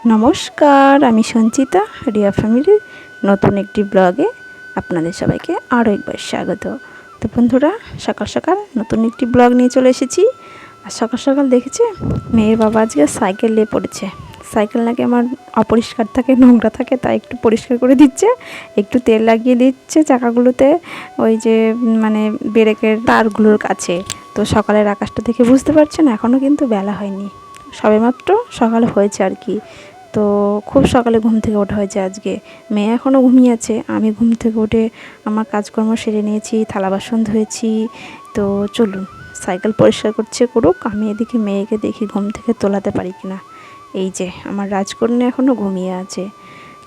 নমস্কার, আমি সঞ্চিতা রিয়া ফ্যামিলির নতুন একটি ব্লগে আপনাদের সবাইকে আরও একবার স্বাগত। তো বন্ধুরা, সকাল সকাল নতুন একটি ব্লগ নিয়ে চলে এসেছি। আর সকাল সকাল দেখেছে মেয়ের বাবা আজকে সাইকেল নিয়ে পড়েছে। সাইকেল নাকি আমার অপরিষ্কার থাকে, নোংরা থাকে, তাই একটু পরিষ্কার করে দিচ্ছে, একটু তেল লাগিয়ে দিচ্ছে চাকাগুলোতে, ওই যে মানে ব্রেকের তারগুলোর কাছে। তো সকালের আকাশটা দেখে বুঝতে পারছেন এখনও কিন্তু বেলা হয়নি, সবেমাত্র সকাল হয়েছে আর কি। তো খুব সকালে ঘুম থেকে ওঠা হয়েছে আজকে। মেয়ে এখনও ঘুমিয়ে আছে, আমি ঘুম থেকে উঠে আমার কাজকর্ম সেরে নিয়েছি, থালা বাসন ধুয়েছি। তো চলুন, সাইকেল পরিষ্কার করছে করুক, আমি এদিকে মেয়েকে দেখি ঘুম থেকে তোলাতে পারি কিনা। এই যে আমার রাজকন্যা এখনও ঘুমিয়ে আছে,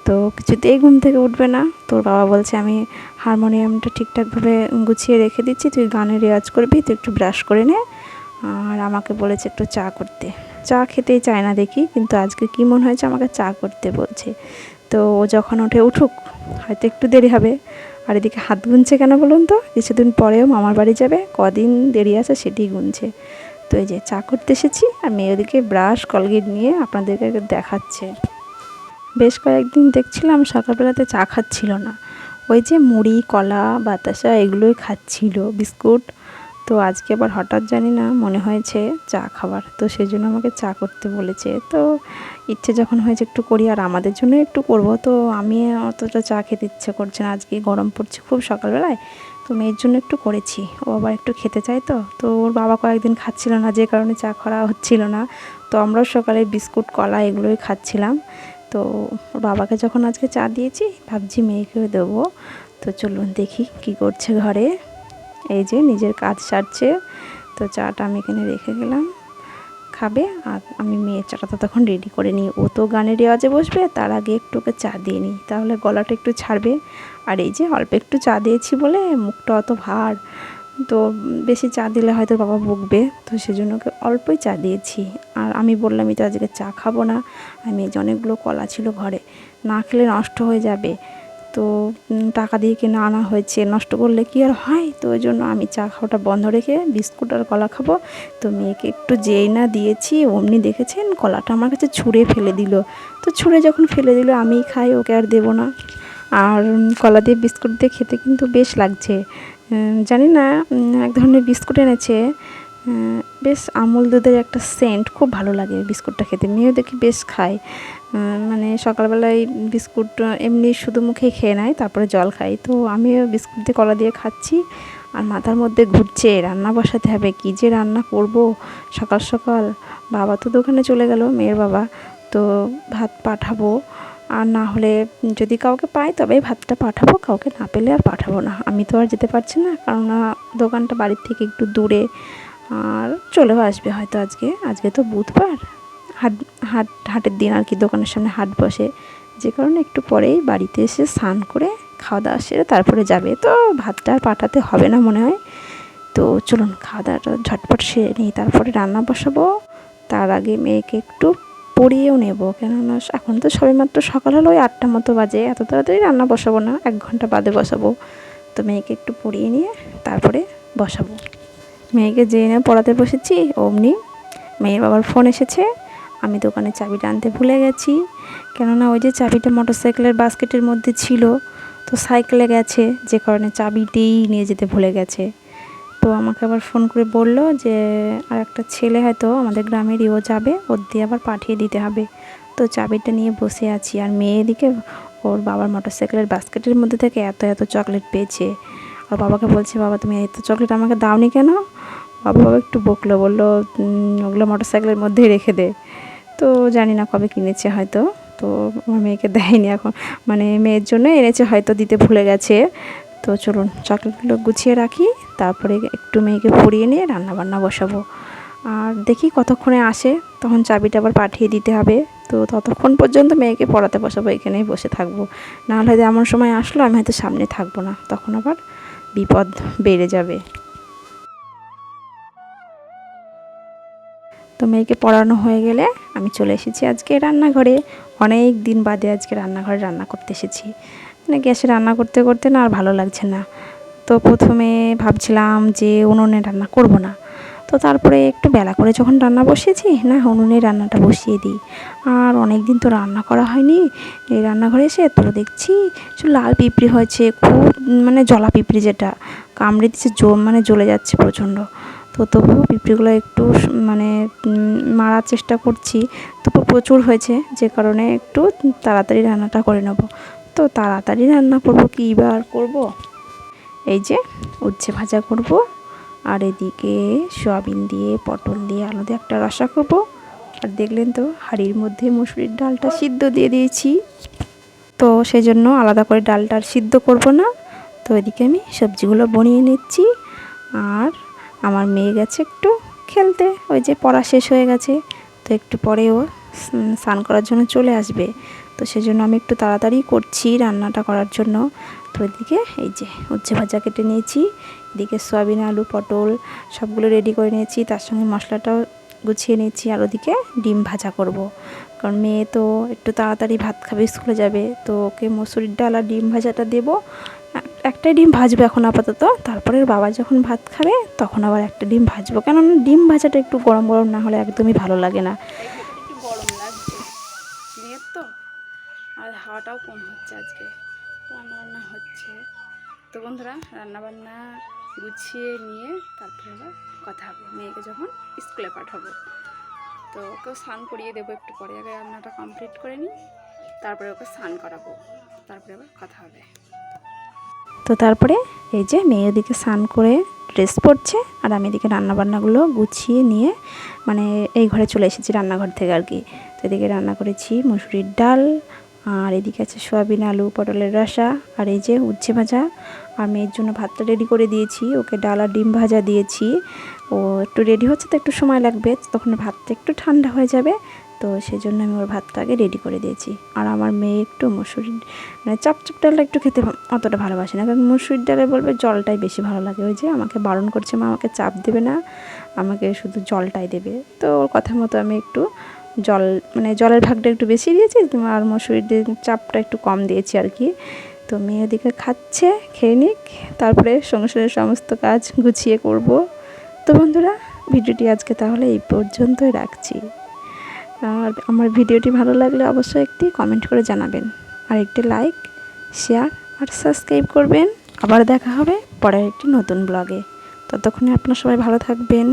তো কিছুতেই ঘুম থেকে উঠবে না। তোর বাবা বলছে আমি হারমোনিয়ামটা ঠিকঠাকভাবে গুছিয়ে রেখে দিচ্ছি, তুই গানের রেওয়াজ করবি, তুই একটু ব্রাশ করে নে। আর আমাকে বলেছে একটু চা করতে। চা খেতেই চায় না দেখি, কিন্তু আজকে কী মনে হয়েছে আমাকে চা করতে বলছে। তো ও যখন ওঠে উঠুক, হয়তো একটু দেরি হবে। আর এদিকে হাত গুনছে কেন বলুন তো, কিছুদিন পরেও মামার বাড়ি যাবে, কদিন দেরি আছে সেটি গুনছে। তো এই যে চা করতে এসেছি, আর মেয়ে ওদিকে ব্রাশ কলগেট নিয়ে আপনাদেরকে দেখাচ্ছে। বেশ কয়েকদিন দেখছিলাম সকালবেলাতে চা খাচ্ছিল না, ওই যে মুড়ি কলা বাতাসা এগুলোই খাচ্ছিল, বিস্কুট। তো আজকে আবার হঠাৎ জানি না মনে হয়েছে চা খাবার, তো সেই জন্য আমাকে চা করতে বলেছে। তো ইচ্ছে যখন হয়েছে একটু করি, আর আমাদের জন্য একটু করব। তো আমি অতটা চা খেতে ইচ্ছে করছে না, আজকে গরম পড়ছে খুব সকালবেলায়, তো মেয়ের জন্য একটু করেছি। ও আবার একটু খেতে চায়, তো ওর বাবা কয়েকদিন খাচ্ছিল না, যে কারণে চা করা হচ্ছিল না। তো আমরাও সকালে বিস্কুট কলা এগুলোই খাচ্ছিলাম। তো ওর বাবাকে যখন আজকে চা দিয়েছি, ভাবছি মেয়েকেও দেবো। তো চলুন দেখি কি করছে ঘরে। এই যে নিজের কাজ সারছে। তো চাটা আমি এখানে রেখে গেলাম, খাবে। আর আমি মেয়ের চাটা তো তখন রেডি করে নিই, ও তো গানের রেওয়াজে বসবে, তার আগে একটু ওকে চা দিয়ে নিই, তাহলে গলাটা একটু ছাড়বে। আর এই যে অল্প একটু চা দিয়েছি বলে মুখটা অত ভার, তো বেশি চা দিলে হয়তো বাবা বকবে, তো সেজন্য ওকে অল্পই চা দিয়েছি। আর আমি বললামই তো আজকে চা খাবো না, আমি এই যে অনেকগুলো কলা ছিল ঘরে, না খেলে নষ্ট হয়ে যাবে। তো টাকা দিয়ে কিনে আনা হয়েছে, নষ্ট করলে কি আর হয়। তো ওই জন্য আমি চা খাওয়াটা বন্ধ রেখে বিস্কুট আর কলা খাবো। তো মেয়েকে একটু যেই না দিয়েছি, অমনি দেখেছেন কলাটা আমার কাছে ছুঁড়ে ফেলে দিল। তো ছুঁড়ে যখন ফেলে দিল, আমিই খাই, ওকে আর দেবো না। আর কলা দিয়ে বিস্কুট দিয়ে খেতে কিন্তু বেশ লাগছে। জানি না, এক ধরনের বিস্কুট এনেছে, বেশ আমুল দুধের একটা সেন্ট, খুব ভালো লাগে বিস্কুটটা খেতে। মেয়েও দেখি বেশ খায়, মানে সকালবেলায় বিস্কুট এমনি শুধু মুখেই খেয়ে নেয়, তারপরে জল খাই। তো আমিও বিস্কুট দিয়ে কলা দিয়ে খাচ্ছি। আর মাথার মধ্যে ঘুরছে রান্না বসাতে হবে, কী যে রান্না করব সকাল সকাল। বাবা তো দোকানে চলে গেল, মেয়ের বাবা। তো ভাত পাঠাবো, আর না হলে যদি কাউকে পাই তবেই ভাতটা পাঠাবো, কাউকে না পেলে আর পাঠাবো না। আমি তো আর যেতে পারছি না, কেননা দোকানটা বাড়ির থেকে একটু দূরে। আর চলেও আসবে হয়তো আজকে, আজকে তো বুধবার, হাটের দিন আর কি, দোকানের সামনে হাট বসে, যে কারণে একটু পরেই বাড়িতে এসে স্নান করে খাওয়া দাওয়া সেরে তারপরে যাবে। তো ভাতটা আর পাঠাতে হবে না মনে হয়। তো চলুন খাওয়া দাওয়াটা ঝটপট সেরে নিই, তারপরে রান্না বসাবো। তার আগে মেয়েকে একটু পড়িয়েও নেব, কেননা এখন তো সবেমাত্র সকাল হলো, ওই 8টা মতো বাজে, এত তাড়াতাড়ি রান্না বসাবো না, 1 ঘন্টা বাদে বসাবো। তো মেয়েকে একটু পড়িয়ে নিয়ে তারপরে বসাবো। মেয়েকে যেই না পড়াতে বসেছি, অমনি মেয়ের বাবার ফোন এসেছে। আমি দোকানের চাবিটা আনতে ভুলে গেছি, কেননা ওই যে চাবিটা মোটরসাইকেলের বাস্কেটের মধ্যে ছিল, তো সাইকেলে গেছে, যে কারণে চাবিটিই নিয়ে যেতে ভুলে গেছে। তো আমাকে আবার ফোন করে বলল যে আর একটা ছেলে হয়তো আমাদের গ্রামেরই, ও যাবে, ওর দিয়ে আবার পাঠিয়ে দিতে হবে। তো চাবিটা নিয়ে বসে আছি, আর মেয়ে এদিকে ওর বাবার মোটরসাইকেলের বাস্কেটের মধ্যে থেকে এত এত চকলেট পেয়েছে। আর বাবাকে বলছে, বাবা তুমি এত চকলেট আমাকে দাওনি কেন? বাবা একটু বকলো, বললো ওগুলো মোটরসাইকেলের মধ্যেই রেখে দে। তো জানি না কবে কিনেছে হয়তো, তো আমার মেয়েকে দেয়নি এখন, মানে মেয়ের জন্য এনেছে হয়তো, দিতে ভুলে গেছে। তো চলুন চকলেটগুলো গুছিয়ে রাখি, তারপরে একটু মেয়েকে পরিয়ে নিয়ে রান্নাবান্না বসাবো। আর দেখি কতক্ষণে আসে, তখন চাবিটা আবার পাঠিয়ে দিতে হবে। তো ততক্ষণ পর্যন্ত মেয়েকে পড়াতে বসাবো, এখানেই বসে থাকবো। নাহলে হয়তো এমন সময় আসলো আমি হয়তো সামনে থাকবো না, তখন আবার বিপদ বেড়ে যাবে। তো মেয়েকে পড়ানো হয়ে গেলে আমি চলে এসেছি আজকে রান্নাঘরে। অনেক দিন বাদে আজকে রান্নাঘরে রান্না করতে এসেছি, মানে গ্যাসে রান্না করতে করতে না আর ভালো লাগছে না। তো প্রথমে ভাবছিলাম যে উনুনে রান্না করব না, তো তো তারপরে একটু বেলা করে যখন রান্না বসিয়েছি না, উনুনে রান্নাটা বসিয়ে দিই। আর অনেক দিন তো রান্না করা হয়নি, এই রান্নাঘরে এসে তো দেখছি লাল পিঁপড়ে হয়েছে, খুব মানে জলা পিঁপড়ে, যেটা কামড়ে দিচ্ছে, মানে জ্বলে যাচ্ছে প্রচণ্ড। তো তবুও পিঁপড়েগুলো একটু মানে মারার চেষ্টা করছি, তবু প্রচুর হয়েছে, যে কারণে একটু তাড়াতাড়ি রান্নাটা করে নেব। তো তাড়াতাড়ি রান্না করব, কী বার করব, এই যে উচ্ছে ভাজা করব, আর এদিকে সয়াবিন দিয়ে পটল দিয়ে আলু দিয়ে একটা রসা করব। আর দেখলেন তো হাঁড়ির মধ্যে মুসুরির ডালটা সিদ্ধ দিয়ে দিয়েছি, তো সেই জন্য আলাদা করে ডালটা আর সিদ্ধ করব না। তো এদিকে আমি সবজিগুলো বনিয়ে নিচ্ছি। আর আমার মেয়ে গেছে একটু খেলতে, ওই যে পড়া শেষ হয়ে গেছে, তো একটু পরে ও স্নান করার জন্য চলে আসবে। তো সেজন্য আমি একটু তাড়াতাড়ি করছি রান্নাটা করার জন্য। তো এদিকে এই যে উচ্ছে ভাজা কেটে নিয়েছি, এদিকে সয়াবিন আলু পটল সবগুলো রেডি করে নিয়েছি, তার সঙ্গে মশলাটাও গুছিয়ে নিয়েছি। আর ওদিকে ডিম ভাজা করব, কারণ মেয়ে তো একটু তাড়াতাড়ি ভাত খাবে, স্কুলে যাবে, তো ওকে মসুরির ডাল আর ডিম ভাজাটা দেবো। একটাই ডিম ভাজবো এখন আপাতত, তারপরে বাবা যখন ভাত খাবে তখন আবার একটা ডিম ভাজবো, কেননা ডিম ভাজাটা একটু গরম গরম না হলে একদমই ভালো লাগে না। একটু গরম লাগছে মেয়ের তো, আর হাওয়াটাও কম হচ্ছে, আজকে রান্নাবান্না হচ্ছে। তো বন্ধুরা, রান্নাবান্না গুছিয়ে নিয়ে তারপরে আবার কথা হবে, মেয়েকে যখন স্কুলে পাঠাবো। তো ওকেও স্নান করিয়ে দেবো একটু পরে, আগে রান্নাটা কমপ্লিট করে নিই, তারপরে ওকে স্নান করাবো, তারপরে আবার কথা হবে। তো তারপরে এই যে মেয়ে ওদিকে স্নান করে ড্রেস পরছে, আর আমি এদিকে রান্নাবান্নাগুলো গুছিয়ে নিয়ে মানে এই ঘরে চলে এসেছি, রান্নাঘর থেকে আর কি। তো এদিকে রান্না করেছি মুসুরির ডাল, আর এদিকে আছে সয়াবিন আলু পটলের রসা, আর এই যে উচ্ছে ভাজা। আর মেয়ের জন্য ভাতটা রেডি করে দিয়েছি, ওকে ডাল আর ডিম ভাজা দিয়েছি। ও একটু রেডি হচ্ছে, তো একটু সময় লাগবে, তখন ভাতটা একটু ঠান্ডা হয়ে যাবে, তো সেই জন্য আমি ওর ভাতটা আগে রেডি করে দিয়েছি। আর আমার মেয়ে একটু মুসুরির মানে চপচপ ডালটা একটু খেতে অতটা ভালোবাসে না, কারণ মুসুরির ডালে বলবে জলটাই বেশি ভালো লাগে। ওই যে আমাকে বারণ করছে, মা আমাকে চাপ দেবে না, আমাকে শুধু জলটাই দেবে। তো ওর কথা মতো আমি একটু জল মানে জলের ভাগটা একটু বেশি দিয়েছি, আর মসুরির চাপটা একটু কম দিয়েছি আর কি। তো মেয়ে ওদিকে খাচ্ছে, খেয়ে নিক, তারপরে সংসারের সমস্ত কাজ গুছিয়ে করব। তো বন্ধুরা, ভিডিওটি আজকে তাহলে এই পর্যন্তই রাখছি। আর আমার ভিডিওটি ভালো লাগলে অবশ্যই একটি কমেন্ট করে জানাবেন, আর একটি লাইক শেয়ার আর সাবস্ক্রাইব করবেন। আবার দেখা হবে পরের একটি নতুন ব্লগে। ততক্ষণে আপনারা সবাই ভালো থাকবেন।